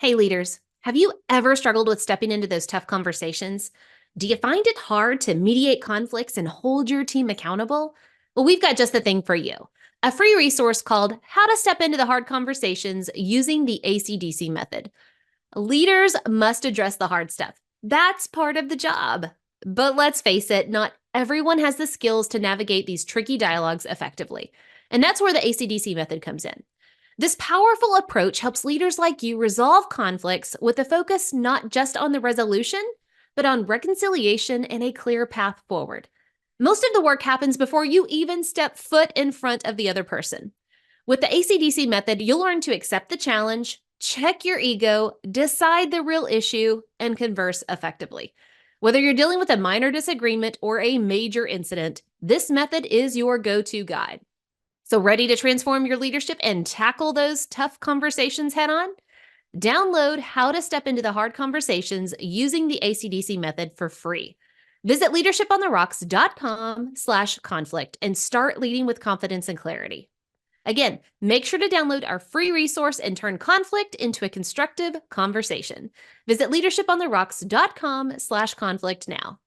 Hey, leaders, have you ever struggled with stepping into those tough conversations? Do you find it hard to mediate conflicts and hold your team accountable? Well, we've got just the thing for you, a free resource called How to Step into the Hard Conversations Using the ACDC Method. Leaders must address the hard stuff. That's part of the job. But let's face it, not everyone has the skills to navigate these tricky dialogues effectively. And that's where the ACDC method comes in. This powerful approach helps leaders like you resolve conflicts with a focus not just on the resolution, but on reconciliation and a clear path forward. Most of the work happens before you even step foot in front of the other person. With the ACDC method, you'll learn to accept the challenge, check your ego, decide the real issue, and converse effectively. Whether you're dealing with a minor disagreement or a major incident, this method is your go-to guide. So, ready to transform your leadership and tackle those tough conversations head on? Download How to Step into the Hard Conversations using the ACDC method for free. Visit leadershipontherocks.com/conflict and start leading with confidence and clarity. Again, make sure to download our free resource and turn conflict into a constructive conversation. Visit leadershipontherocks.com/conflict now.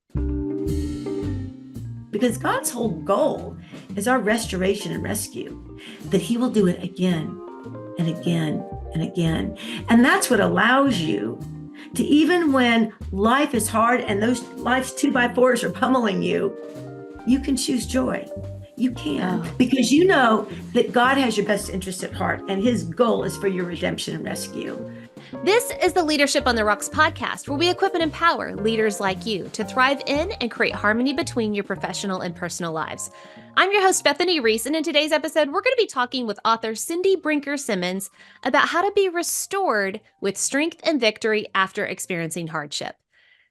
Because God's whole goal is our restoration and rescue, that He will do it again and again and again. And that's what allows you to, even when life is hard and those life's 2x4s are pummeling you, you can choose joy. You can, because you know that God has your best interest at heart and His goal is for your redemption and rescue. This is the Leadership on the Rocks podcast, where we equip and empower leaders like you to thrive in and create harmony between your professional and personal lives. I'm your host, Bethany Reese, and in today's episode, we're going to be talking with author Cindy Brinker Simmons about how to be restored with strength and victory after experiencing hardship.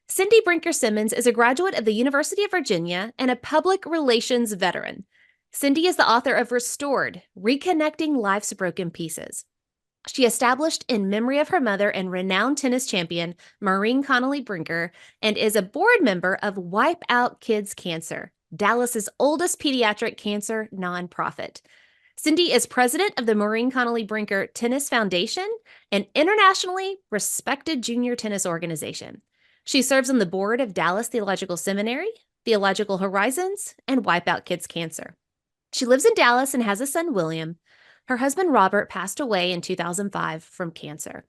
Cindy Brinker Simmons is a graduate of the University of Virginia and a public relations veteran. Cindy is the author of Restored: Reconnecting Life's Broken Pieces. She established in memory of her mother and renowned tennis champion, Maureen Connolly Brinker, and is a board member of Wipe Out Kids Cancer, Dallas's oldest pediatric cancer nonprofit. Cindy is president of the Maureen Connolly Brinker Tennis Foundation, an internationally respected junior tennis organization. She serves on the board of Dallas Theological Seminary, Theological Horizons, and Wipe Out Kids Cancer. She lives in Dallas and has a son, William. Her husband, Robert, passed away in 2005 from cancer.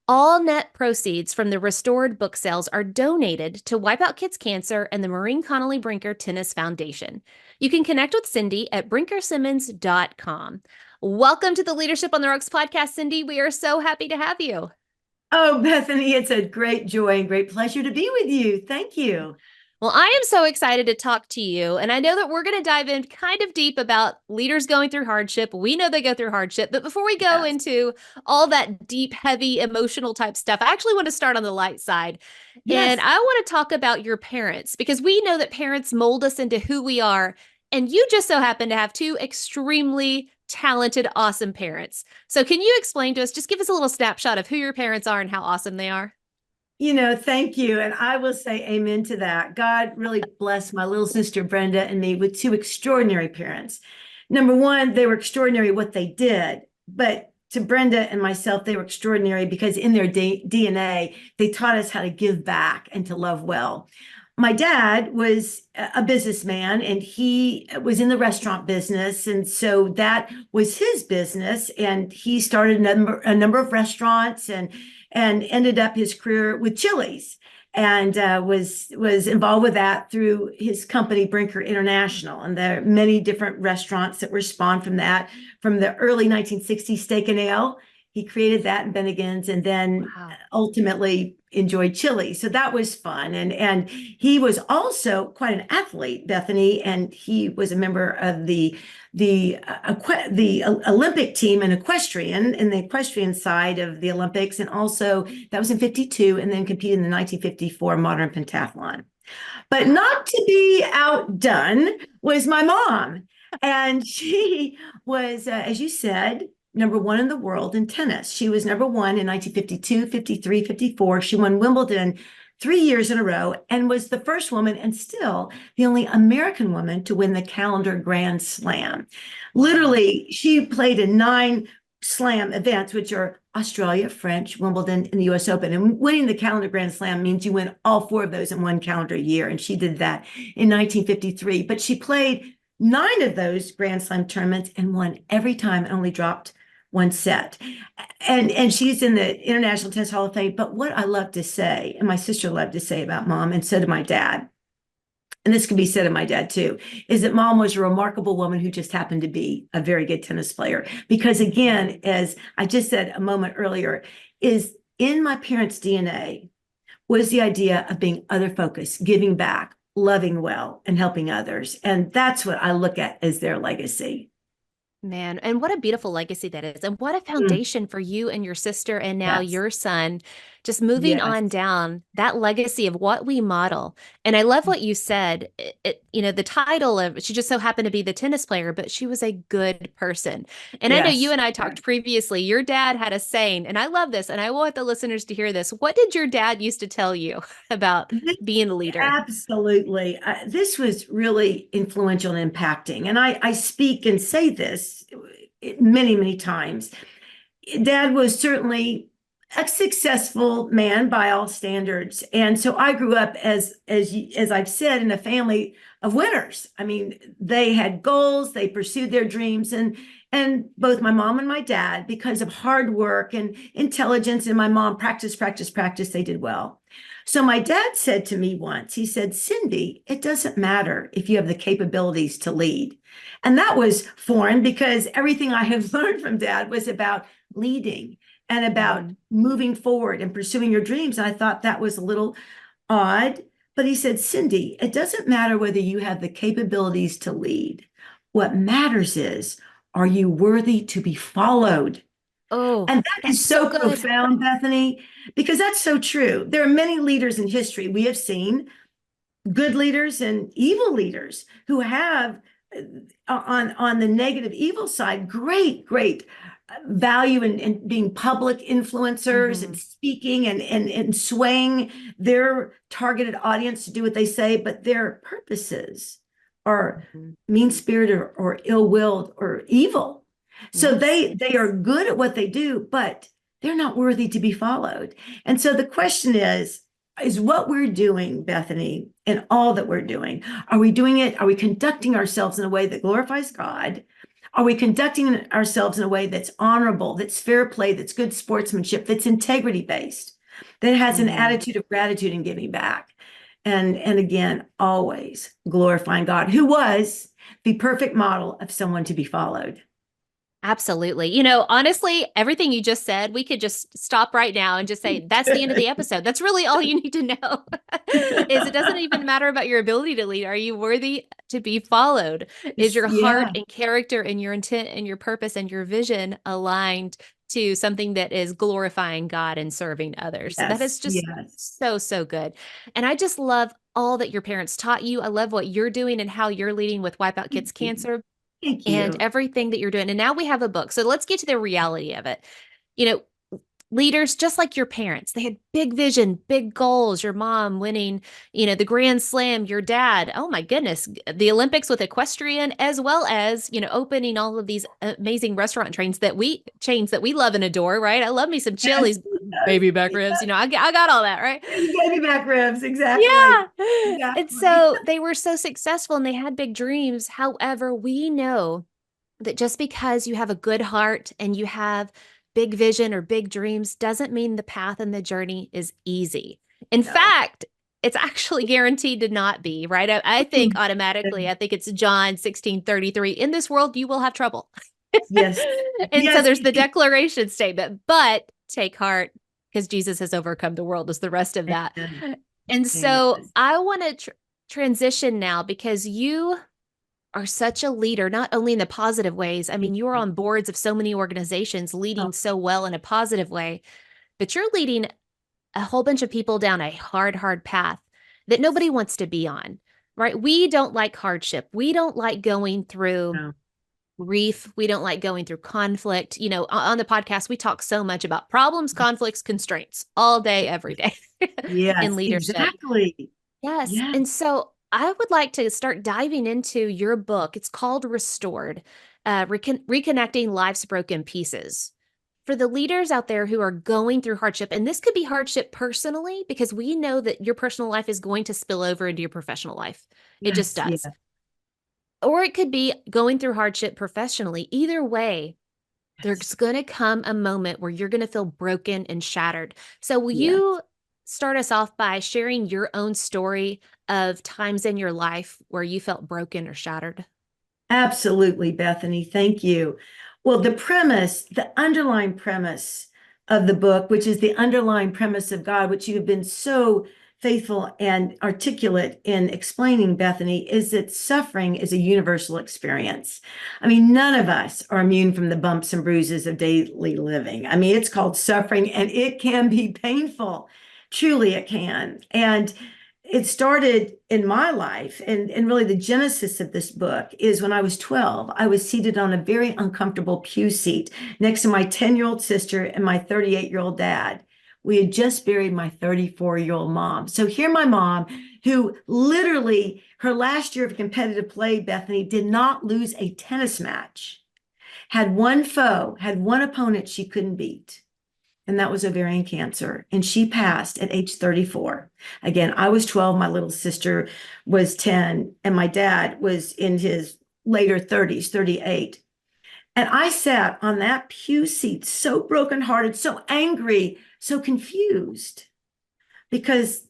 All net proceeds from the restored book sales are donated to Wipe Out Kids Cancer and the Maureen Connolly Brinker Tennis Foundation. You can connect with Cindy at brinkersimmons.com. Welcome to the Leadership on the Rocks podcast, Cindy. We are so happy to have you. Oh, Bethany, it's a great joy and great pleasure to be with you. Thank you. Well, I am so excited to talk to you, and I know that we're going to dive in kind of deep about leaders going through hardship. We know they go through hardship, but before we go into all that deep, heavy, emotional type stuff, I actually want to start on the light side. Yes. And I want to talk about your parents, because we know that parents mold us into who we are, and you just so happen to have two extremely talented, awesome parents. So can you explain to us, just give us a little snapshot of who your parents are and how awesome they are? Thank you. And I will say amen to that. God really blessed my little sister Brenda and me with two extraordinary parents. Number one, they were extraordinary what they did, but to Brenda and myself, they were extraordinary because in their DNA, they taught us how to give back and to love well. My dad was a businessman and he was in the restaurant business. And so that was his business. And he started a number of restaurants and ended up his career with Chili's and was involved with that through his company, Brinker International. And there are many different restaurants that were spawned from that. From the early 1960s, Steak and Ale, he created that in Bennigan's and then ultimately enjoyed Chili's. So that was fun. And he was also quite an athlete, Bethany, and he was a member of the Olympic team in equestrian, in the equestrian side of the Olympics. And also that was in 52 and then competed in the 1954 modern pentathlon. But not to be outdone was my mom. And she was, as you said, number one in the world in tennis. She was number one in 1952, 53, 54. She won Wimbledon 3 years in a row and was the first woman and still the only American woman to win the calendar Grand Slam. Literally, she played in 9 slam events, which are Australia, French, Wimbledon, and the US Open. And winning the calendar Grand Slam means you win all four of those in one calendar year. And she did that in 1953. But she played 9 of those Grand Slam tournaments and won every time and only dropped one set. And she's in the International Tennis Hall of Fame. But what I love to say, and my sister loved to say about mom, and so did my dad, and this can be said of my dad too, is that mom was a remarkable woman who just happened to be a very good tennis player. Because again, as I just said a moment earlier, is in my parents' DNA was the idea of being other focused, giving back, loving well, and helping others. And that's what I look at as their legacy. Man, and what a beautiful legacy that is. And what a Mm, foundation for you and your sister and now yes, your son, just moving yes. on down that legacy of what we model. And I love what you said. The title of she just so happened to be the tennis player, but she was a good person. And I know you Yes. and I talked previously. Your dad had a saying, and I love this, and I want the listeners to hear this. What did your dad used to tell you about This- being a leader? Absolutely. This was really influential and impacting. And I speak and say this many, many times. Dad was certainly a successful man by all standards. And so I grew up as I've said, in a family of winners. I mean, they had goals, they pursued their dreams, and both my mom and my dad, because of hard work and intelligence, and my mom practice, practice, practice, they did well. So my dad said to me once, he said, Cindy, it doesn't matter if you have the capabilities to lead. And that was foreign because everything I have learned from dad was about leading and about Mhm. moving forward and pursuing your dreams. And I thought that was a little odd. But he said, Cindy, it doesn't matter whether you have the capabilities to lead. What matters is, are you worthy to be followed? Oh, And that that's is so so good. profound, Bethany, because that's so true. There are many leaders in history we have seen, good leaders and evil leaders who have on the negative evil side great value in being public influencers and Mhm. speaking and swaying their targeted audience to do what they say, but their purposes are Mhm. mean-spirited or ill-willed or evil. So Yes. they are good at what they do, but they're not worthy to be followed. And so the question is what we're doing, Bethany, and all that we're doing. Are we doing it? Are we conducting ourselves in a way that glorifies God? Are we conducting ourselves in a way that's honorable, that's fair play, that's good sportsmanship, that's integrity based, that has an Mhm. attitude of gratitude and giving back? And again, always glorifying God, who was the perfect model of someone to be followed. Absolutely. Honestly, everything you just said, we could just stop right now and just say that's the end of the episode. That's really all you need to know. Is it doesn't even matter about your ability to lead. Are you worthy to be followed? Is your heart Yeah, and character and your intent and your purpose and your vision aligned to something that is glorifying God and serving others? So that yes, is just yes. so, so good. And I just love all that your parents taught you. I love what you're doing and how you're leading with Wipe Out Thank Kids you. Cancer Thank and you. everything that you're doing. And now we have a book. So let's get to the reality of it. You know, Leaders just like your parents, they had big vision, big goals. Your mom winning, the Grand Slam, your dad, oh my goodness, the Olympics with equestrian, as well as, opening all of these amazing restaurant chains that we love and adore, right? I love me some Yes, Chili's, yes. baby back ribs, I got all that, right? Baby back ribs, exactly. Yeah. And Exactly. so they were so successful and they had big dreams. However, we know that just because you have a good heart and you have big vision or big dreams doesn't mean the path and the journey is easy. In No. fact, it's actually guaranteed to not be, right? I think automatically, I think it's John 16:33. In this world, you will have trouble. Yes. And so Yes. there's the declaration statement, but take heart because Jesus has overcome the world, is the rest of that. Amen. And Amen. so I want to transition now because you are such a leader, not only in the positive ways. I mean, you're on boards of so many organizations Oh, leading so well in a positive way, but you're leading a whole bunch of people down a hard, hard path that nobody wants to be on, right? We don't like hardship. We don't like going through no. grief. We don't like going through conflict. On the podcast, we talk so much about problems, conflicts, constraints all day, every day in Yes, leadership. exactly. Yes. Yes. And so I would like to start diving into your book. It's called Restored, Reconnecting Life's Broken Pieces. For the leaders out there who are going through hardship, and this could be hardship personally, because we know that your personal life is going to spill over into your professional life. It just Yes, does. yeah, Or it could be going through hardship professionally. Either way, there's yes, going to come a moment where you're going to feel broken and shattered. So, will yeah. you start us off by sharing your own story of times in your life where you felt broken or shattered? Absolutely, Bethany. Thank you. Well, the underlying premise of the book, which is the underlying premise of God, which you have been so faithful and articulate in explaining, Bethany, is that suffering is a universal experience. I mean, none of us are immune from the bumps and bruises of daily living. I mean, it's called suffering and it can be painful. Truly, it can. And it started in my life, and really the genesis of this book is when I was 12. I was seated on a very uncomfortable pew seat next to my 10-year-old sister and my 38-year-old dad. We had just buried my 34-year-old mom. So here my mom, who literally her last year of competitive play, Bethany, did not lose a tennis match, had one foe, had one opponent she couldn't beat, and that was ovarian cancer. And she passed at age 34. Again, I was 12, my little sister was 10, and my dad was in his later 30s, 38. And I sat on that pew seat so brokenhearted, so angry, so confused because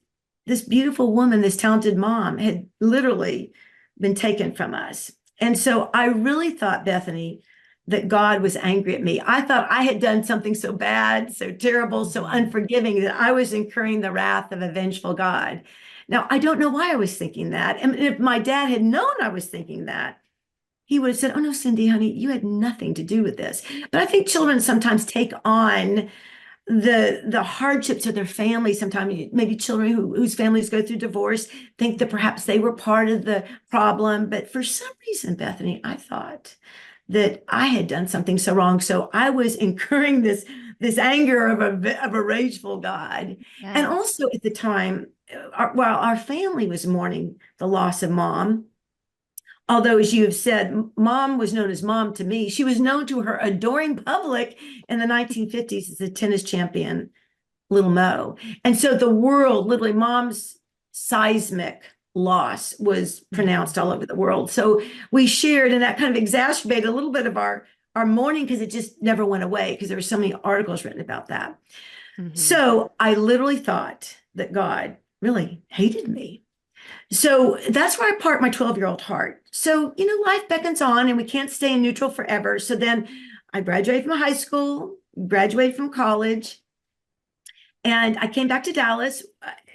this beautiful woman, this talented mom, had literally been taken from us. And so I really thought, Bethany, that God was angry at me. I thought I had done something so bad, so terrible, so unforgiving that I was incurring the wrath of a vengeful God. Now, I don't know why I was thinking that. And if my dad had known I was thinking that, he would have said, "Oh, no, Cindy, honey, you had nothing to do with this." But I think children sometimes take on the hardships of their family. Sometimes maybe children whose families go through divorce think that perhaps they were part of the problem. But for some reason, Bethany, I thought that I had done something so wrong. So I was incurring this anger of a rageful God. And Yes. also at the time, while our family was mourning the loss of mom, although, as you have said, mom was known as mom to me, she was known to her adoring public in the 1950s as a tennis champion, Little Mo. And so the world, literally, mom's seismic loss was pronounced all over the world. So we shared, and that kind of exacerbated a little bit of our mourning because it just never went away because there were so many articles written about that. Mm-hmm. So I literally thought that God really hated me. So that's where I parked my 12-year-old heart. So, life beckons on and we can't stay in neutral forever. So then I graduated from high school, graduated from college, and I came back to Dallas,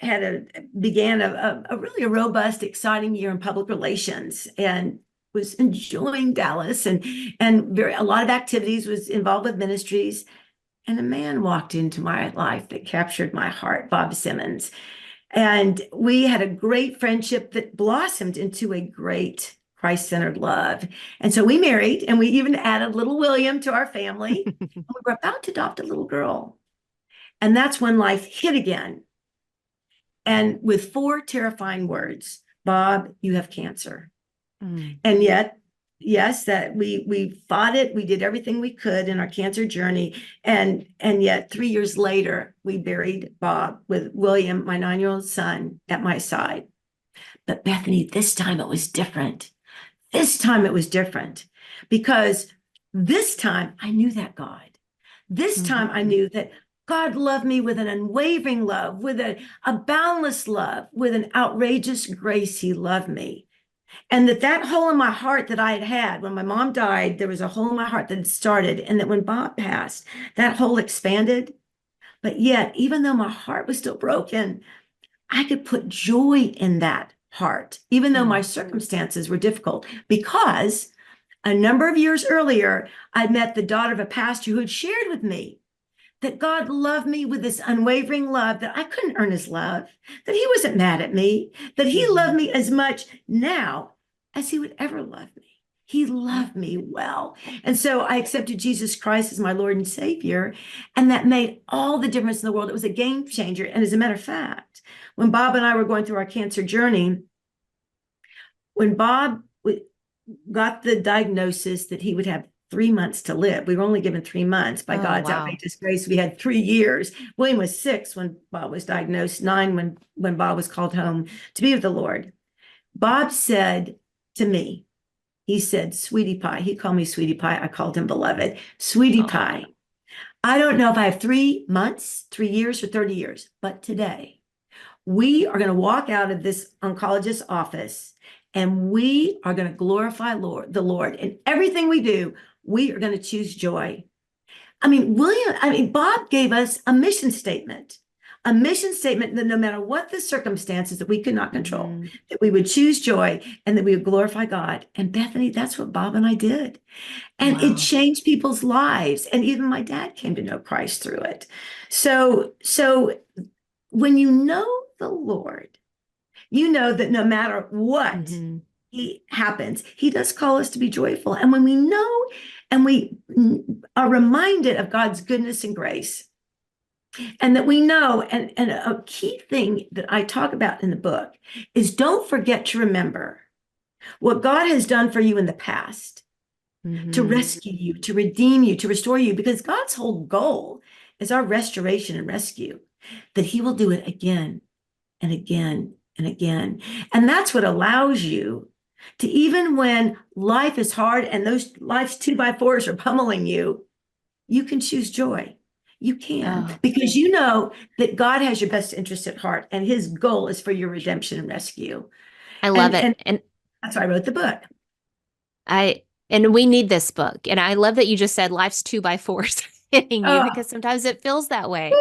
began a really a robust, exciting year in public relations and was enjoying Dallas and a lot of activities, was involved with ministries. And a man walked into my life that captured my heart, Bob Simmons. And we had a great friendship that blossomed into a great Christ-centered love. And so we married, and we even added little William to our family. And we were about to adopt a little girl. And that's when life hit again. And with four terrifying words: "Bob, you have cancer." Mm. And yet, yes, that we fought it. We did everything we could in our cancer journey. And yet 3 years later, we buried Bob with William, my 9-year-old son, at my side. But Bethany, this time it was different. This time it was different because this time I knew that God. This time I Mm-hmm. knew that God loved me with an unwavering love, with a boundless love, with an outrageous grace. He loved me. And that hole in my heart that I had when my mom died, there was a hole in my heart that had started. And that when Bob passed, that hole expanded. But yet, even though my heart was still broken, I could put joy in that heart, even though my circumstances were difficult, because a number of years earlier, I met the daughter of a pastor who had shared with me that God loved me with this unwavering love, that I couldn't earn his love, that he wasn't mad at me, that he loved me as much now as he would ever love me. He loved me well. And so I accepted Jesus Christ as my Lord and Savior. And that made all the difference in the world. It was a game changer. And as a matter of fact, when Bob and I were going through our cancer journey, when Bob got the diagnosis that he would have 3 months to live. We were only given 3 months. By Oh, God's wow. outrageous grace, we had 3 years. William was 6 when Bob was diagnosed, 9 when Bob was called home to be with the Lord. Bob said to me, he said, "Sweetie pie." He called me sweetie pie. I called him beloved. "Sweetie Oh, pie, I don't know if I have 3 months, 3 years, or 30 years, but today we are going to walk out of this oncologist's office and we are going to glorify the Lord. In everything we do, we are going to choose joy." Bob gave us a mission statement that no matter what the circumstances that we could not control, mhm. that we would choose joy and that we would glorify God. And Bethany, that's what Bob and I did. And it Wow. changed people's lives. And even my dad came to know Christ through it. So when you know the Lord, you know that no matter what Hmm. he happens, he does call us to be joyful. And when we know and we are reminded of God's goodness and grace, and that we know, and a key thing that I talk about in the book is don't forget to remember what God has done for you in the past to Hmm. rescue you, to redeem you, to restore you, because God's whole goal is our restoration and rescue, that he will do it again and again and again. And that's what allows you to, even when life is hard and those life's 2x4s are pummeling you, you can choose joy. You can, Oh, because you know that God has your best interest at heart and his goal is for your redemption and rescue. I love And it. and that's why I wrote the book. I and we need this book. And I love that you just said life's two by fours hitting you Oh, because sometimes it feels that way.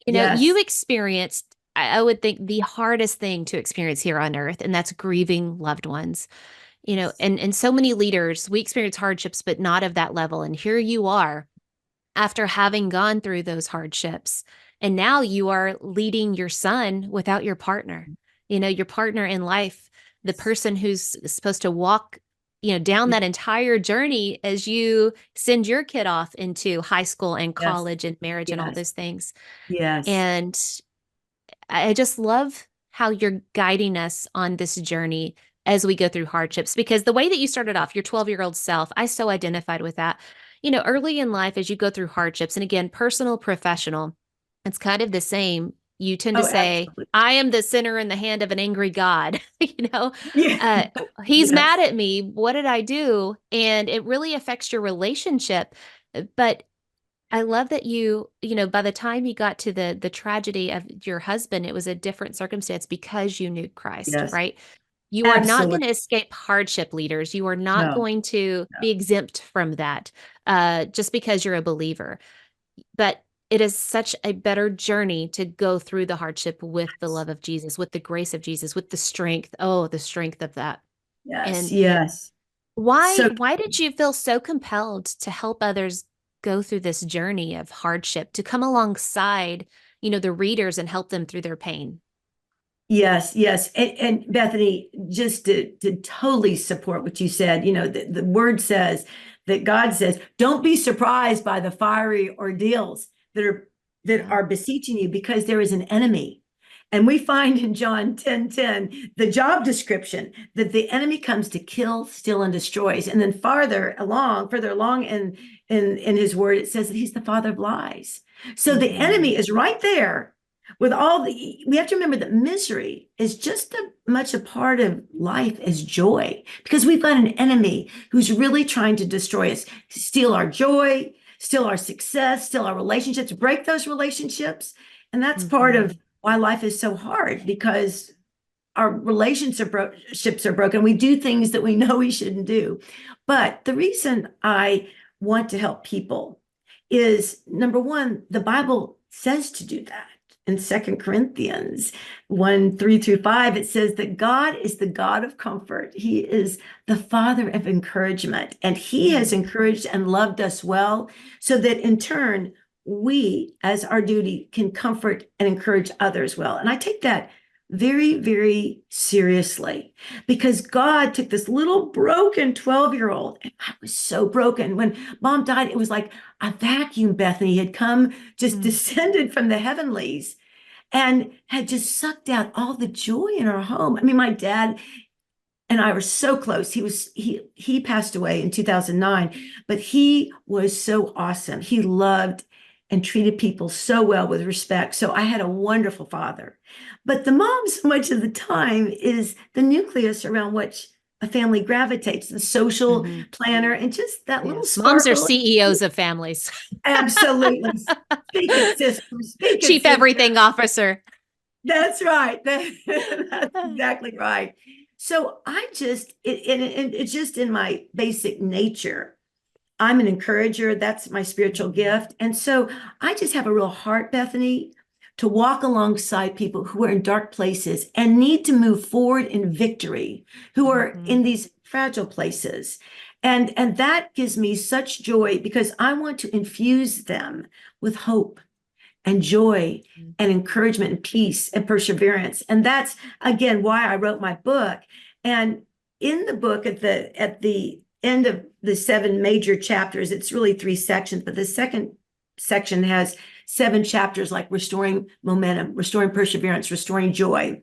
You yes, experienced, I would think, the hardest thing to experience here on earth, and that's grieving loved ones. And so many leaders, we experience hardships, but not of that level. And here you are after having gone through those hardships. And now you are leading your son without your partner, your partner in life, the person who's supposed to walk, down that entire journey as you send your kid off into high school and yes, college and marriage and all yes, those things. yes, And I just love how you're guiding us on this journey as we go through hardships because the way that you started off, your 12-year-old self, I so identified with that. Early in life, as you go through hardships, and again, personal, professional, it's kind of the same. You tend to oh, say, absolutely, I am the sinner in the hand of an angry God. you know, yeah, uh, he's mad yes, at me. What did I do? And it really affects your relationship. But I love that by the time you got to the tragedy of your husband, it was a different circumstance because you knew Christ, yes, right? You are not absolutely, going to escape hardship, leaders. You are not no, going to no, be exempt from that just because you're a believer. But it is such a better journey to go through the hardship with the love of Jesus, with the grace of Jesus, with the strength. Oh, the strength of that. yes, And yes. why So why did you feel so compelled to help others go through this journey of hardship, to come alongside, the readers and help them through their pain? yes, yes. And Bethany, just to totally support what you said, the word says that God says, don't be surprised by the fiery ordeals that are beseeching you because there is an enemy. And we find in John 10:10, the job description that the enemy comes to kill, steal, and destroys. And then further along in his word, it says that he's the father of lies. So the Hmm. enemy is right there with we have to remember that misery is just as much a part of life as joy because we've got an enemy who's really trying to destroy us, steal our joy, steal our success, steal our relationships, break those relationships. And that's part Hmm. of why life is so hard because our relationships are broken. We do things that we know we shouldn't do. But the reason I want to help people is number one, the Bible says to do that. In 2 Corinthians 1 3 through 5, it says that God is the God of comfort. He is the Father of encouragement, and He has encouraged and loved us well, so that in turn, we, as our duty, can comfort and encourage others well. And I take that very, very seriously because God took this little broken 12-year-old, and I was so broken. When mom died, it was like a vacuum, Bethany, had come, just Hmm. descended from the heavenlies and had just sucked out all the joy in our home. My dad, and I were so close. He passed away in 2009, but he was so awesome. He loved and treated people so well with respect. So I had a wonderful father. But the mom, so much of the time, is the nucleus around which a family gravitates, the social planner, and just that little Moms are sparkle. CEOs of families. Absolutely. Speak it, sister. Speak it, Chief sister. everything officer. That's right. That's exactly right. So it's just in my basic nature. I'm an encourager. That's my spiritual gift. And so I just have a real heart, Bethany, to walk alongside people who are in dark places and need to move forward in victory, who are in these fragile places. And that gives me such joy because I want to infuse them with hope and joy and encouragement and peace and perseverance. And that's again why I wrote my book. And in the book, at the end of the 7 major chapters, it's really 3 sections, but the second section has 7 chapters, like restoring momentum, restoring perseverance, restoring joy,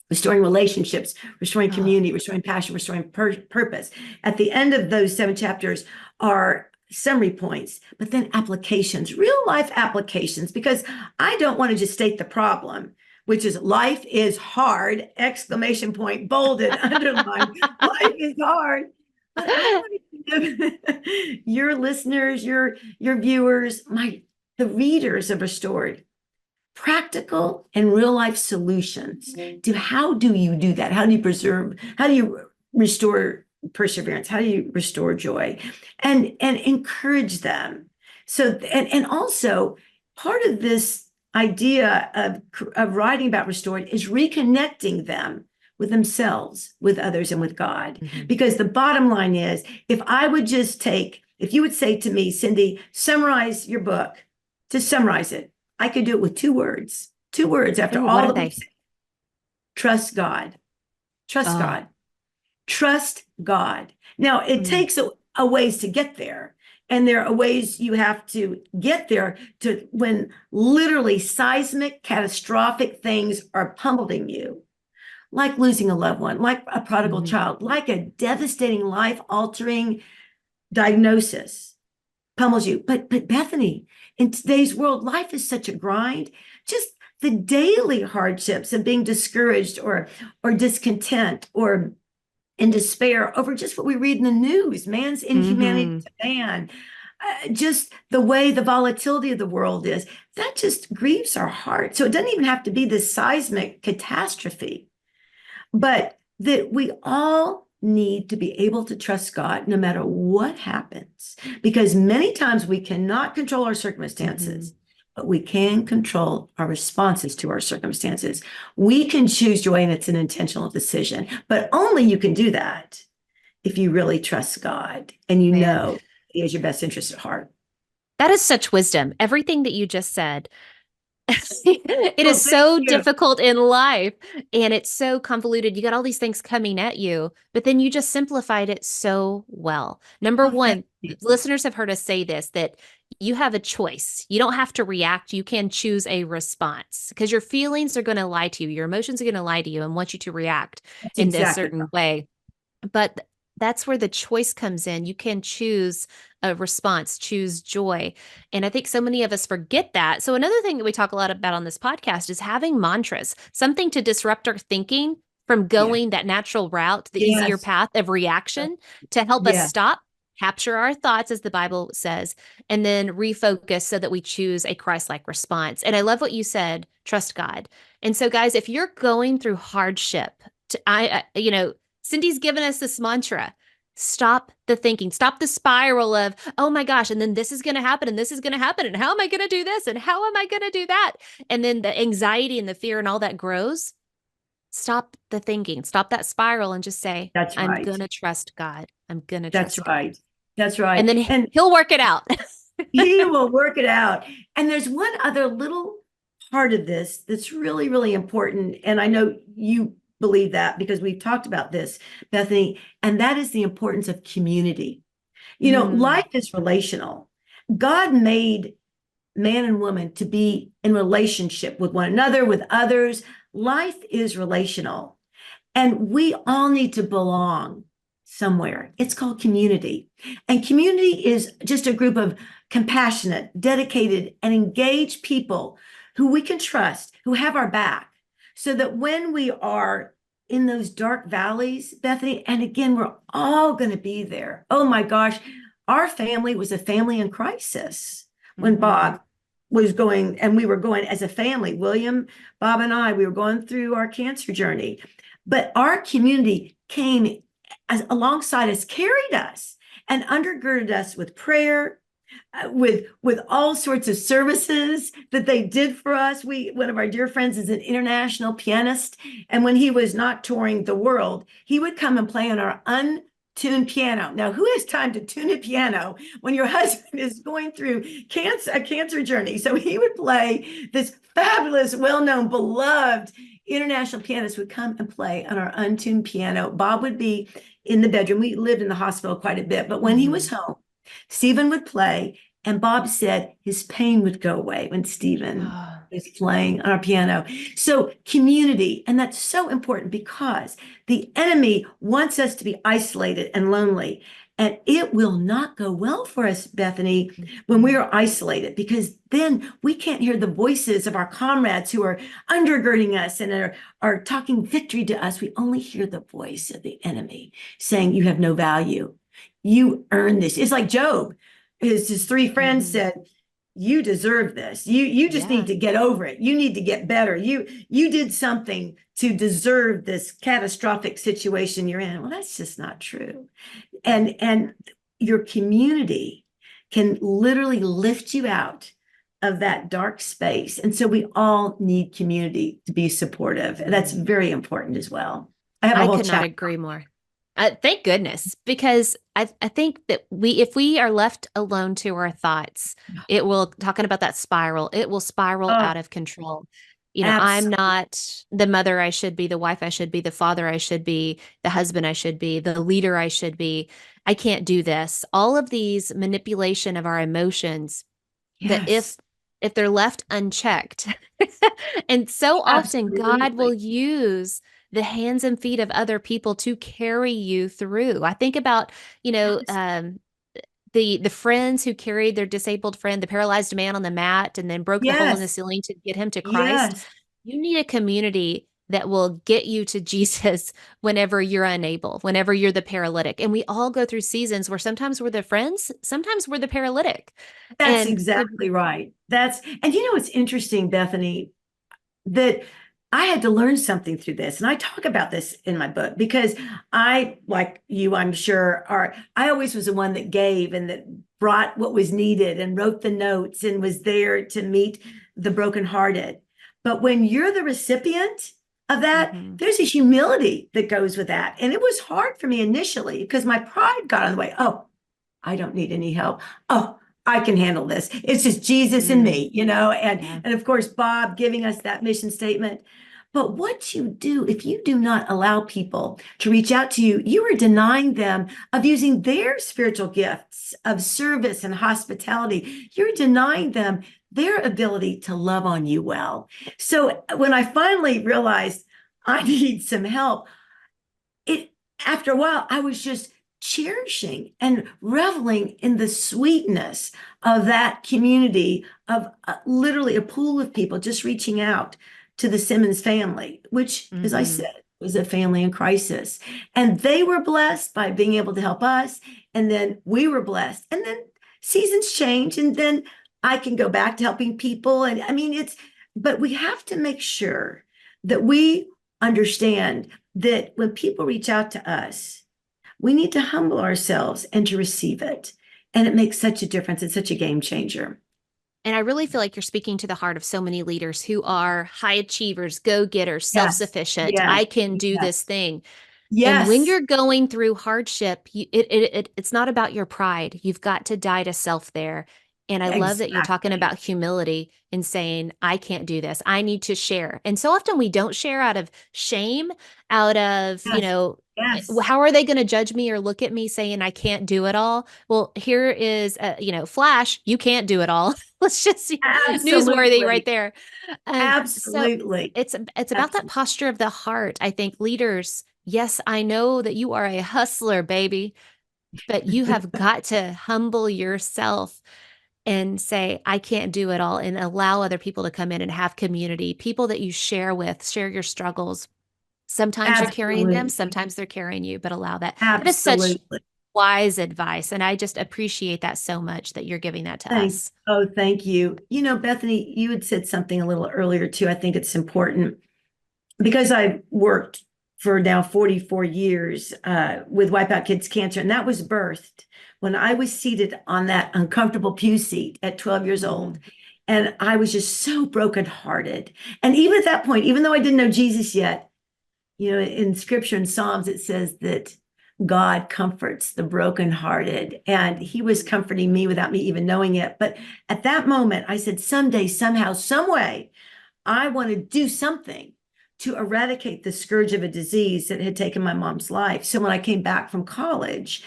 restoring relationships, restoring community, restoring passion, restoring purpose. At the end of those 7 chapters are summary points, but then applications, real life applications, because I don't want to just state the problem, which is life is hard, exclamation point, bolded, underlined, life is hard. But I want to give your listeners, your viewers, the readers of Restored, practical and real life solutions to how do you do that? How do you preserve? How do you restore perseverance? How do you restore joy? And encourage them. So and also part of this idea of writing about Restored is reconnecting them with themselves, with others, and with God. Because the bottom line is, if you would say to me, Cindy, summarize your book, just summarize it. I could do it with 2 words. 2 words after all that we've said. Trust God. Trust God. Trust God. Now, it takes a ways to get there. And there are ways you have to get there to when literally seismic, catastrophic things are pummeling you, like losing a loved one, like a prodigal child, like a devastating, life-altering diagnosis pummels you. But Bethany, in today's world, life is such a grind. Just the daily hardships of being discouraged or discontent or in despair over just what we read in the news, man's inhumanity to man, just the way the volatility of the world is, that just grieves our heart. So it doesn't even have to be this seismic catastrophe, but that we all need to be able to trust God no matter what happens, because many times we cannot control our circumstances, but we can control our responses to our circumstances. We can choose joy, and it's an intentional decision, but only you can do that if you really trust God and you know He has your best interest at heart. That is such wisdom. Everything that you just said. It is so difficult in life, and it's so convoluted. You got all these things coming at you, but then you just simplified it so well. Number one, listeners have heard us say this, that you have a choice. You don't have to react. You can choose a response, because your feelings are going to lie to you. Your emotions are going to lie to you and want you to react in a certain way. But that's where the choice comes in. You can choose a response, choose joy. And I think so many of us forget that. So another thing that we talk a lot about on this podcast is having mantras, something to disrupt our thinking from going that natural route, the easier path of reaction, to help us stop, capture our thoughts, as the Bible says, and then refocus so that we choose a Christ-like response. And I love what you said, trust God. And so guys, if you're going through hardship, Cindy's given us this mantra: stop the thinking, stop the spiral of, oh my gosh, and then this is going to happen, and this is going to happen, and how am I going to do this, and how am I going to do that? And then the anxiety and the fear and all that grows. Stop the thinking, stop that spiral, and just say, I'm going to trust God. I'm going to trust God. That's right. And then He'll work it out. He will work it out. And there's one other little part of this that's really, really important. And I know you believe that because we've talked about this, Bethany, and that is the importance of community. Life is relational. God made man and woman to be in relationship with one another, with others. Life is relational. And we all need to belong somewhere. It's called community. And community is just a group of compassionate, dedicated, and engaged people who we can trust, who have our back, so that when we are in those dark valleys, Bethany, and again, we're all going to be there. Oh my gosh, our family was a family in crisis when Bob was going, and we were going as a family. William, Bob, and I, we were going through our cancer journey. But our community came alongside us, carried us, and undergirded us with prayer, with all sorts of services that they did for us. One of our dear friends is an international pianist, and when he was not touring the world, he would come and play on our untuned piano. Now, who has time to tune a piano when your husband is going through a cancer journey? So he would play this fabulous, well-known, beloved international pianist would come and play on our untuned piano. Bob would be in the bedroom. We lived in the hospital quite a bit, but when he was home, Stephen would play, and Bob said his pain would go away when Stephen was playing on our piano. So community, and that's so important because the enemy wants us to be isolated and lonely. And it will not go well for us, Bethany, when we are isolated, because then we can't hear the voices of our comrades who are undergirding us and are talking victory to us. We only hear the voice of the enemy saying, you have no value. You earn this. It's like Job. His three friends said, you deserve this. You just need to get over it. You need to get better. You did something to deserve this catastrophic situation you're in. Well, that's just not true. And your community can literally lift you out of that dark space. And so we all need community to be supportive. And that's very important as well. I could not agree more. Thank goodness, because I think that if we are left alone to our thoughts, talking about that spiral, it will spiral out of control. I'm not the mother I should be, the wife I should be, the father I should be, the husband I should be, the leader I should be. I can't do this. All of these manipulation of our emotions that if they're left unchecked, and so often God will use the hands and feet of other people to carry you through. I think about, the friends who carried their disabled friend, the paralyzed man on the mat, and then broke the hole in the ceiling to get him to Christ. You need a community that will get you to Jesus whenever you're unable, whenever you're the paralytic. And we all go through seasons where sometimes we're the friends, sometimes we're the paralytic. That's exactly right. And it's interesting, Bethany, that I had to learn something through this. And I talk about this in my book because I, like you, I'm sure, I always was the one that gave and that brought what was needed and wrote the notes and was there to meet the brokenhearted. But when you're the recipient of that, there's a humility that goes with that. And it was hard for me initially because my pride got in the way. Oh, I don't need any help. Oh, I can handle this. It's just Jesus and me, and of course, Bob giving us that mission statement. But what you do, if you do not allow people to reach out to you, you are denying them of using their spiritual gifts of service and hospitality. You're denying them their ability to love on you well. So when I finally realized I need some help, after a while, I was just cherishing and reveling in the sweetness of that community of literally a pool of people just reaching out to the Simmons family, which, as I said, was a family in crisis. And they were blessed by being able to help us. And then we were blessed. And then seasons change. And then I can go back to helping people. And but we have to make sure that we understand that when people reach out to us, we need to humble ourselves and to receive it. And it makes such a difference. It's such a game changer. And I really feel like you're speaking to the heart of so many leaders who are high achievers, go-getters, self-sufficient. I can do this thing. And when you're going through hardship, it's not about your pride. You've got to die to self there. And I love that you're talking about humility and saying, I can't do this. I need to share. And so often we don't share out of shame, out of, how are they going to judge me or look at me saying I can't do it all? Well, here is, flash, you can't do it all. Let's just newsworthy right there. Absolutely. So it's about that posture of the heart. I think leaders yes, I know that you are a hustler, baby, but you have got to humble yourself and say, I can't do it all, and allow other people to come in and have community, people that you share with, share your struggles. Sometimes you're carrying them, Absolutely. sometimes they're carrying you, but allow that. That is such Absolutely. wise advice. And I just appreciate that so much that you're giving that to us. Thank you. Bethany, you had said something a little earlier too. I think it's important because I've worked for now 44 years with Wipeout Kids Cancer, and that was birthed when I was seated on that uncomfortable pew seat at 12 years old. And I was just so brokenhearted. And even at that point, even though I didn't know Jesus yet, in scripture and Psalms, it says that God comforts the brokenhearted. And he was comforting me without me even knowing it. But at that moment, I said, someday, somehow, some way, I want to do something to eradicate the scourge of a disease that had taken my mom's life. So when I came back from college,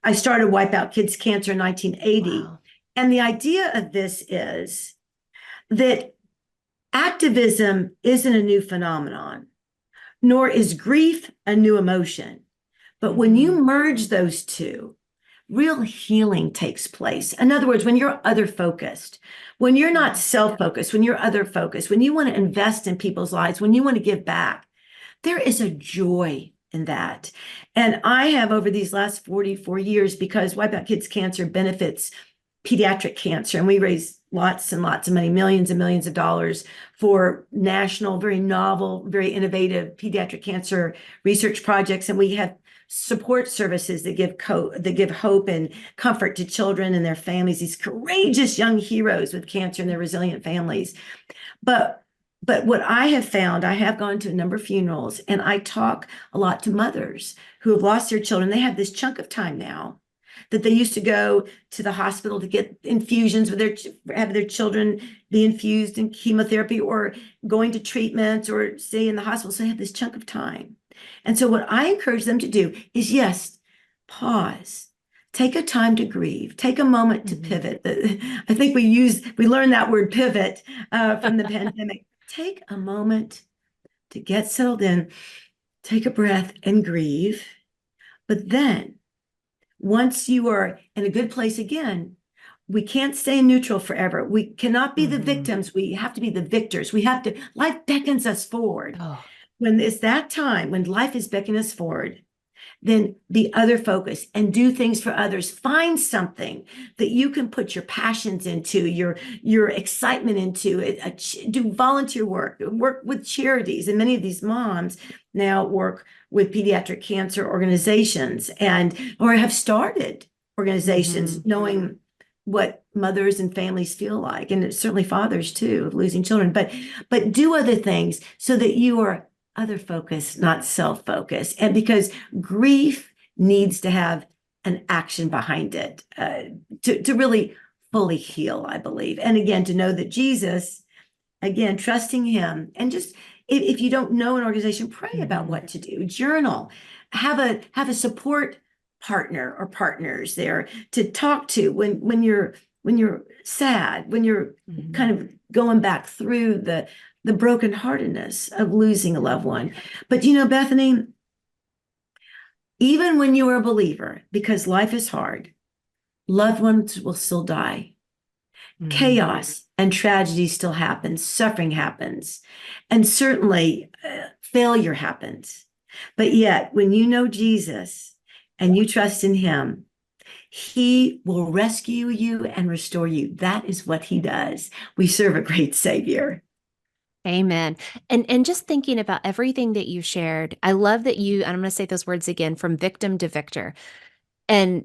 I started Wipeout Kids Cancer in 1980. Wow. And the idea of this is that activism isn't a new phenomenon, nor is grief a new emotion. But when you merge those two, real healing takes place. In other words, when you're other focused, when you're not self focused, when you're other focused, when you want to invest in people's lives, when you want to give back, there is a joy in that. And I have, over these last 44 years, because Wipeout Kids Cancer benefits pediatric cancer, and we raise lots and lots of money, millions and millions of dollars for national, very novel, very innovative pediatric cancer research projects. And we have support services that give hope and comfort to children and their families, these courageous young heroes with cancer and their resilient families. But what I have found, I have gone to a number of funerals, and I talk a lot to mothers who have lost their children. They have this chunk of time now that they used to go to the hospital to get infusions have their children be infused in chemotherapy, or going to treatments, or stay in the hospital. So they have this chunk of time. And so what I encourage them to do is, yes, pause, take a time to grieve, take a moment to pivot. I think we learned that word pivot from the pandemic. Take a moment to get settled in, take a breath and grieve. But then once you are in a good place again, we can't stay in neutral forever. We cannot be the victims. We have to be the victors. Life beckons us forward. Oh. When it's that time, when life is beckoning us forward, then be other focused and do things for others. Find something that you can put your passions into, your excitement into. Do volunteer work with charities. And many of these moms now work with pediatric cancer organizations or have started organizations knowing what mothers and families feel like, and certainly fathers too, of losing children. But do other things so that you are other focus, not self-focus. And because grief needs to have an action behind it to really fully heal, I believe. And again, to know that Jesus, again, trusting him, and just if you don't know an organization, pray about what to do, journal, have a support partner or partners there to talk to when you're sad, when you're kind of going back through the brokenheartedness of losing a loved one. But Bethany, even when you are a believer, because life is hard, loved ones will still die. Chaos and tragedy still happens, suffering happens, and certainly failure happens. But yet, when you know Jesus and you trust in him, he will rescue you and restore you. That is what he does. We serve a great Savior. Amen. And just thinking about everything that you shared, I love that and I'm going to say those words again, from victim to victor. And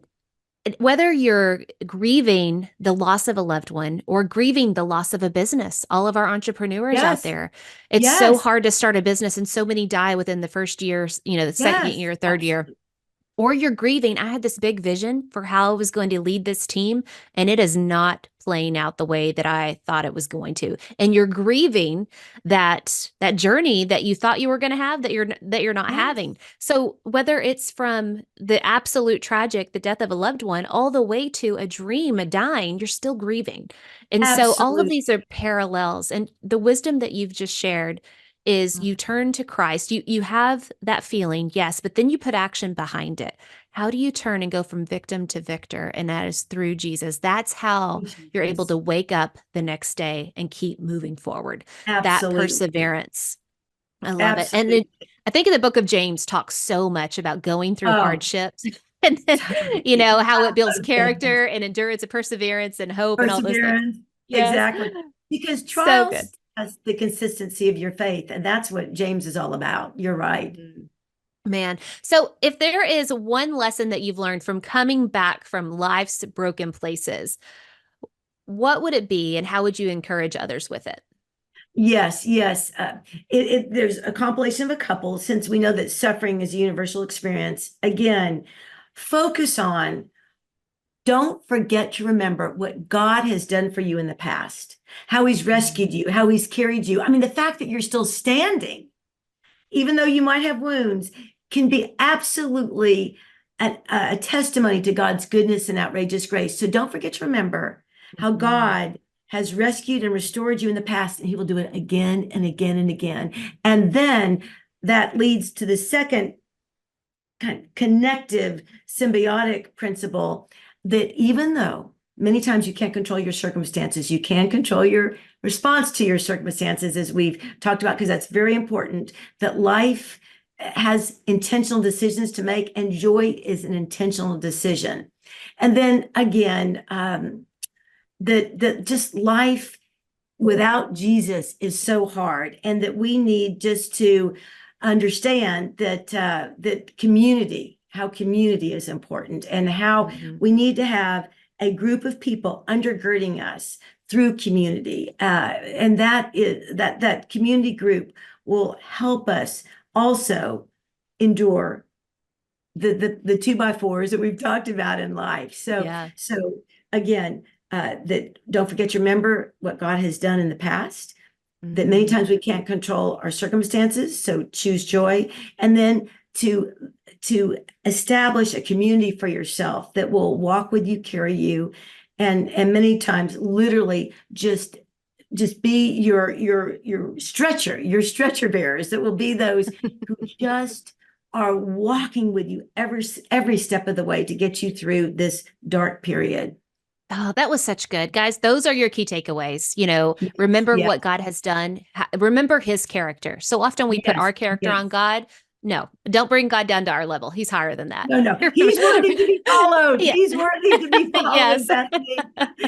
whether you're grieving the loss of a loved one or grieving the loss of a business, all of our entrepreneurs out there, it's so hard to start a business, and so many die within the first year, the second year, third year. Or you're grieving. I had this big vision for how I was going to lead this team, and it is not playing out the way that I thought it was going to. And you're grieving that journey that you thought you were going to have that you're not having. So whether it's from the absolute tragic, the death of a loved one, all the way to a dream, a dying, you're still grieving. And so all of these are parallels, and the wisdom that you've just shared is you turn to Christ. You have that feeling, yes, but then you put action behind it. How do you turn and go from victim to victor? And that is through Jesus. That's how you're able to Jesus. wake up the next day and keep moving forward. That Absolutely. perseverance. I love it. And Absolutely. I think in the book of James talks so much about going through Oh, hardships and then, totally. how it builds Oh, goodness. character and endurance and perseverance and hope and all those things. Perseverance. Yes. Exactly. Because So good. trials test the consistency of your faith. And that's what James is all about. You're right. Mhm. Man. So if there is one lesson that you've learned from coming back from life's broken places, what would it be and how would you encourage others with it? Yes, yes. There's a compilation of a couple, since we know that suffering is a universal experience. Again, focus on, don't forget to remember what God has done for you in the past, how he's rescued you, how he's carried you. I mean, the fact that you're still standing, even though you might have wounds, can be absolutely a testimony to God's goodness and outrageous grace. So don't forget to remember how Mhm. God has rescued and restored you in the past, and he will do it again and again and again. And then that leads to the second kind of connective, symbiotic principle, that even though many times you can't control your circumstances, you can control your response to your circumstances, as we've talked about, because that's very important, that life has intentional decisions to make, and joy is an intentional decision. And then again, that just life without Jesus is so hard, and that we need just to understand that that community, how community is important, and how Mhm. we need to have a group of people undergirding us through community, and that community group will help us also endure the two by fours that we've talked about in life. Yeah. So again, that don't forget to remember what God has done in the past, that many Mhm. times we can't control our circumstances, so choose joy. And then to establish a community for yourself that will walk with you, carry you, and many times literally just be your stretcher bearers, that will be those who just are walking with you every step of the way to get you through this dark period. Oh, that was such good. Guys, those are your key takeaways. Remember Yeah. what God has done. Remember his character. So often we put Yes. our character Yes. on God. No, don't bring God down to our level. He's higher than that. No, no. He's worthy to be followed. Yeah. He's worthy to be followed, Yes. Bethany.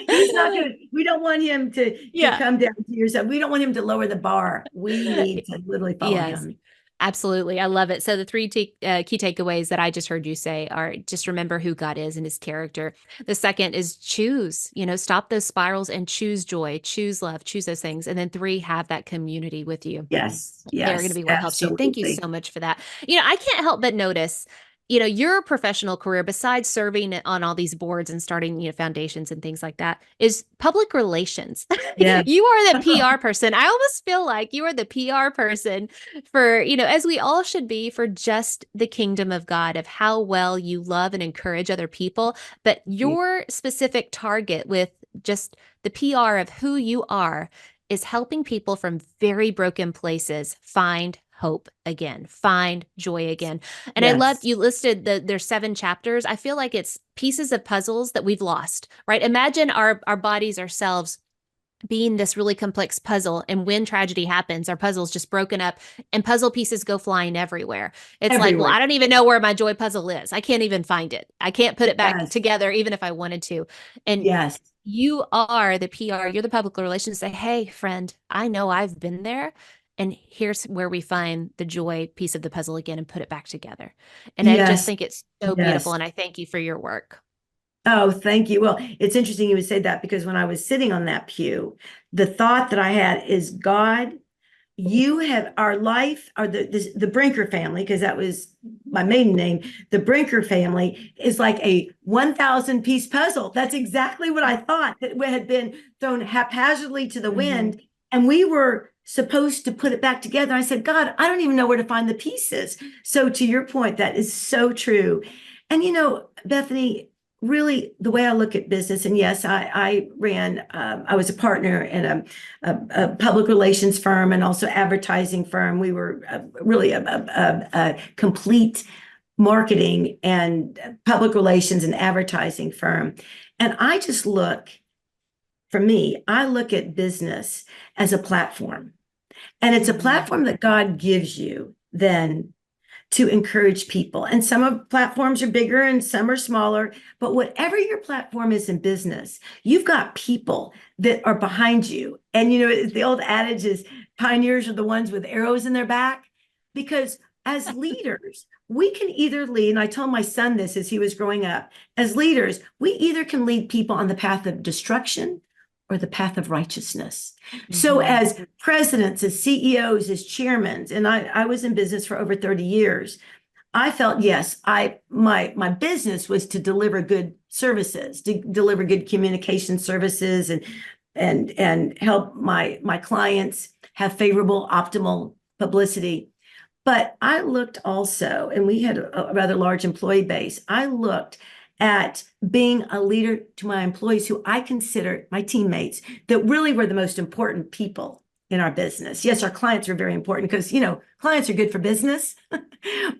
He's not going to, we don't want him to Yeah. come down to yourself. We don't want him to lower the bar. We need to literally follow Yes. him. Absolutely. I love it. So the three key takeaways that I just heard you say are just remember who God is and his character. The second is choose, stop those spirals and choose joy, choose love, choose those things. And then three, have that community with you. Yes. They're going to Yes. be what helps you. Thank you Absolutely. so much for that. I can't help but notice, your professional career, besides serving on all these boards and starting, foundations and things like that, is public relations. Yeah. You are the PR person. I almost feel like you are the PR person for, as we all should be, for just the kingdom of God, of how well you love and encourage other people. But your specific target with just the PR of who you are is helping people from very broken places find hope again, find joy again. And I loved Yes. you listed there's 7 chapters. I feel like it's pieces of puzzles that we've lost, right? Imagine our bodies, ourselves being this really complex puzzle. And when tragedy happens, our puzzle's just broken up and puzzle pieces go flying everywhere. It's like, well, Everywhere. I don't even know where my joy puzzle is. I can't even find it. I can't put it back Yes. together, even if I wanted to. And Yes. you are the PR, you're the public relations. Say, hey, friend, I know I've been there. And here's where we find the joy piece of the puzzle again and put it back together. And I just Yes. think it's so beautiful. Yes. And I thank you for your work. Oh, thank you. Well, it's interesting you would say that, because when I was sitting on that pew, the thought that I had is, God, you have our life, or the Brinker family, because that was my maiden name. The Brinker family is like a 1,000 piece puzzle. That's exactly what I thought, that had been thrown haphazardly to the Mhm. wind, and we were supposed to put it back together. I said, God, I don't even know where to find the pieces. So to your point, that is so true. And Bethany, really the way I look at business, and yes, I was a partner in a public relations firm and also advertising firm. We were really a complete marketing and public relations and advertising firm. And for me, I look at business as a platform. And it's a platform that God gives you then to encourage people. And some of platforms are bigger and some are smaller, but whatever your platform is in business, you've got people that are behind you. And the old adage is pioneers are the ones with arrows in their back, because as leaders, we can either lead, and I told my son this as he was growing up, as leaders, we either can lead people on the path of destruction or the path of righteousness. So as presidents, as CEOs, as chairmen, and I was in business for over 30 years, I felt, yes, my business was to deliver good services, to deliver good communication services and help my clients have favorable, optimal publicity. But I looked also, and we had a rather large employee base, I looked at being a leader to my employees, who I consider my teammates, that really were the most important people in our business. Yes, our clients are very important because, clients are good for business,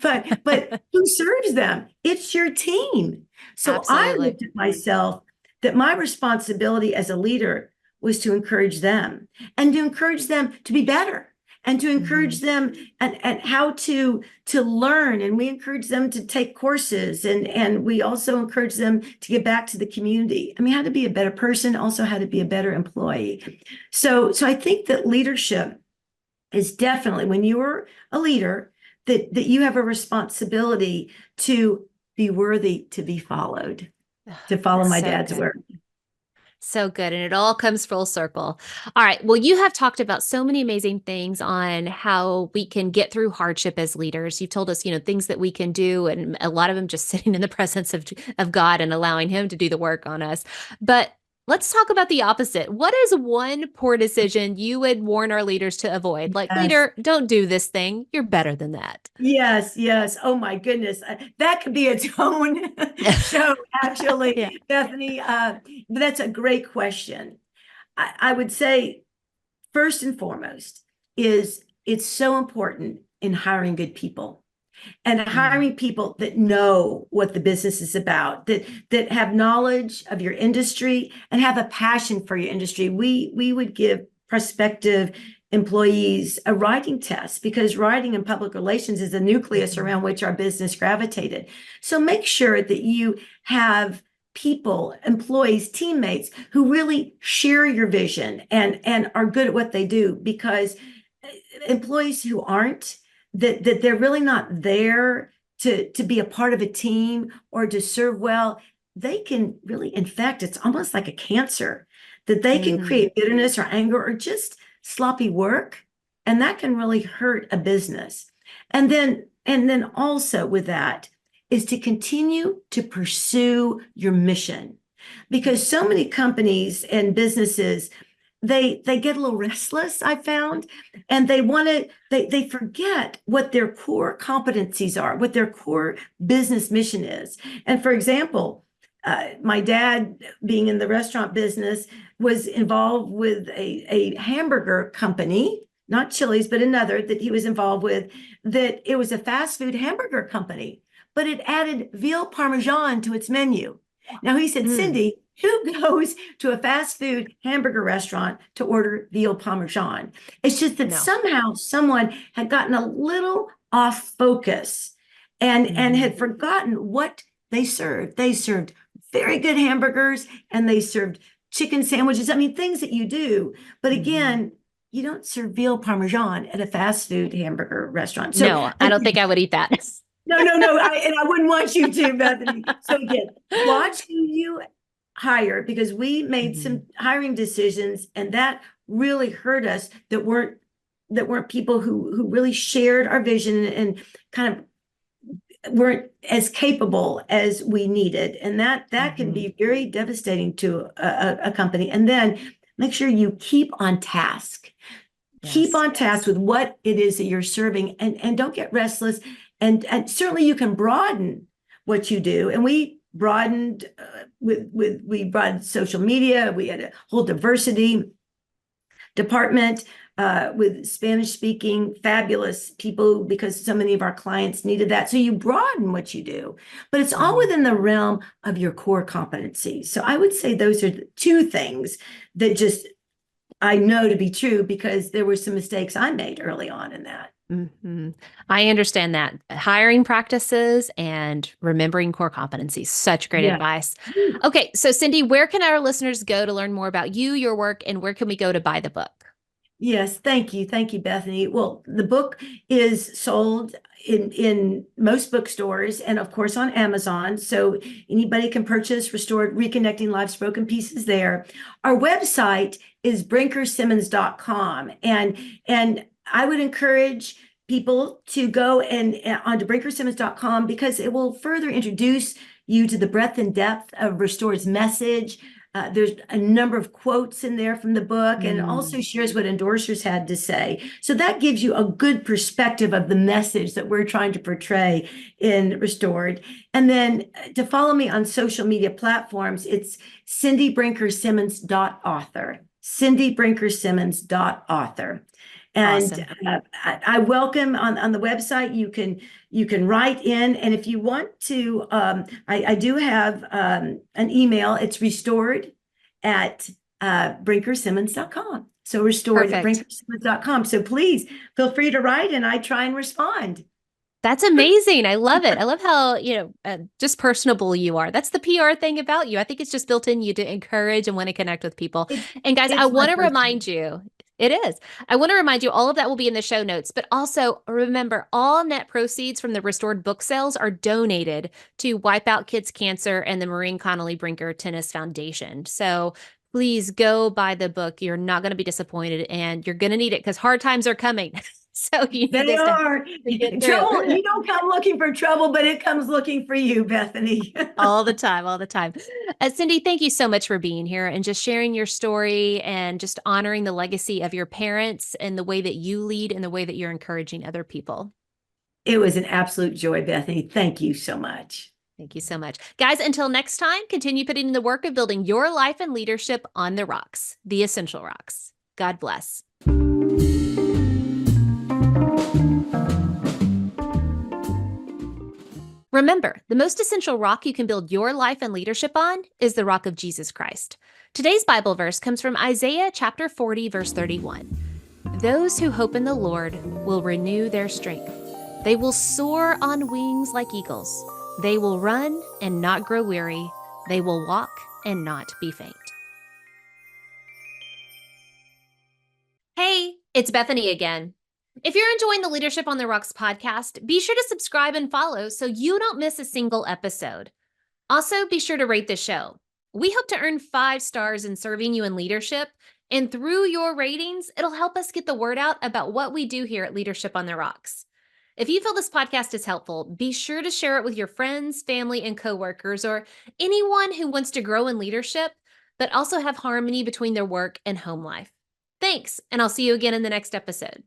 but who serves them? It's your team. So Absolutely. I looked at myself that my responsibility as a leader was to encourage them and to encourage them to be better, and to encourage them and how to learn. And we encourage them to take courses, and we also encourage them to get back to the community. I mean, how to be a better person, also how to be a better employee. So I think that leadership is definitely, when you're a leader, that you have a responsibility to be worthy to be followed, to follow my dad's word. So good. And it all comes full circle. All right. Well, you have talked about so many amazing things on how we can get through hardship as leaders. You've told us, things that we can do, and a lot of them just sitting in the presence of God and allowing Him to do the work on us. But let's talk about the opposite. What is one poor decision you would warn our leaders to avoid? Like, Yes. leader, don't do this thing. You're better than that. Yes, yes. Oh my goodness. That could be its own show, actually, Yeah. Bethany. But that's a great question. I would say, first and foremost, is it's so important in hiring good people, and hiring people that know what the business is about, that have knowledge of your industry and have a passion for your industry. We would give prospective employees a writing test, because writing and public relations is the nucleus around which our business gravitated. So make sure that you have people, employees, teammates who really share your vision and are good at what they do, because employees who aren't, that they're really not there to be a part of a team or to serve well, they can really infect. It's almost like a cancer, that they can create bitterness or anger or just sloppy work, and that can really hurt a business. And then also with that is to continue to pursue your mission, because so many companies and businesses, they get a little restless, I found, and they forget what their core competencies are, what their core business mission is. And for example, my dad, being in the restaurant business, was involved with a hamburger company, not Chili's, but another that he was involved with, that it was a fast food hamburger company, but it added veal parmesan to its menu. Now he said, Cindy, who goes to a fast food hamburger restaurant to order veal parmesan? It's just that somehow someone had gotten a little off focus and had forgotten what they served. They served very good hamburgers, and they served chicken sandwiches. I mean, things that you do. But again, you don't serve veal parmesan at a fast food hamburger restaurant. So no, I don't think I would eat that. no. And I wouldn't want you to, Bethany. So again, watch who you hire, because we made some hiring decisions, and that really hurt us, that weren't people who really shared our vision and kind of weren't as capable as we needed. And that can be very devastating to a company. And then make sure you keep on task. Keep on task with what it is that you're serving, and don't get restless. And certainly you can broaden what you do. And we broadened we broadened social media. We had a whole diversity department with Spanish speaking fabulous people because so many of our clients needed that. So you broaden what you do, but it's all within the realm of your core competencies. So I would say those are the two things that just I know to be true because there were some mistakes I made early on in that. Mm-hmm. I understand that. Hiring practices and remembering core competencies. Such great Yeah. advice. Okay, so Cindy, where can our listeners go to learn more about you, your work, and where can we go to buy the book? Yes, thank you. Thank you, Bethany. Well, the book is sold in most bookstores and of course on Amazon. So anybody can purchase Restored Reconnecting Life's Broken Pieces there. Our website is brinkersimmons.com. And I would encourage people to go and onto brinkersimmons.com because it will further introduce you to the breadth and depth of Restored's message. There's a number of quotes in there from the book and also shares what endorsers had to say. So that gives you a good perspective of the message that we're trying to portray in Restored. And then to follow me on social media platforms, it's cindybrinkersimmons.author, cindybrinkersimmons.author. And Awesome. I welcome on the website, you can write in. And if you want to, I do have an email. It's restored at brinkersimmons.com. So restored at Perfect. brinkersimmons.com. So please feel free to write and I try and respond. That's amazing. I love it. I love how, just personable you are. That's the PR thing about you. I think it's just built in you to encourage and want to connect with people. And guys, I It's my want to personal. remind you, it is. I want to remind you, all of that will be in the show notes, but also remember all net proceeds from the Restored book sales are donated to Wipe Out Kids Cancer and the Maureen Connolly Brinker Tennis Foundation. So please go buy the book. You're not going to be disappointed and you're going to need it because hard times are coming. So you need They this are. to get Trouble, through. you don't come looking for trouble, but it comes looking for you, Bethany. All the time, all the time. Cindy, thank you so much for being here and just sharing your story and just honoring the legacy of your parents and the way that you lead and the way that you're encouraging other people. It was an absolute joy, Bethany. Thank you so much. Thank you so much. Guys, until next time, continue putting in the work of building your life and leadership on the rocks, the essential rocks. God bless. Remember, the most essential rock you can build your life and leadership on is the rock of Jesus Christ. Today's Bible verse comes from Isaiah chapter 40, verse 31. Those who hope in the Lord will renew their strength. They will soar on wings like eagles. They will run and not grow weary. They will walk and not be faint. Hey, it's Bethany again. If you're enjoying the Leadership on the Rocks podcast, be sure to subscribe and follow so you don't miss a single episode. Also, be sure to rate the show. We hope to earn 5 stars in serving you in leadership, and through your ratings, it'll help us get the word out about what we do here at Leadership on the Rocks. If you feel this podcast is helpful, be sure to share it with your friends, family, and coworkers, or anyone who wants to grow in leadership, but also have harmony between their work and home life. Thanks, and I'll see you again in the next episode.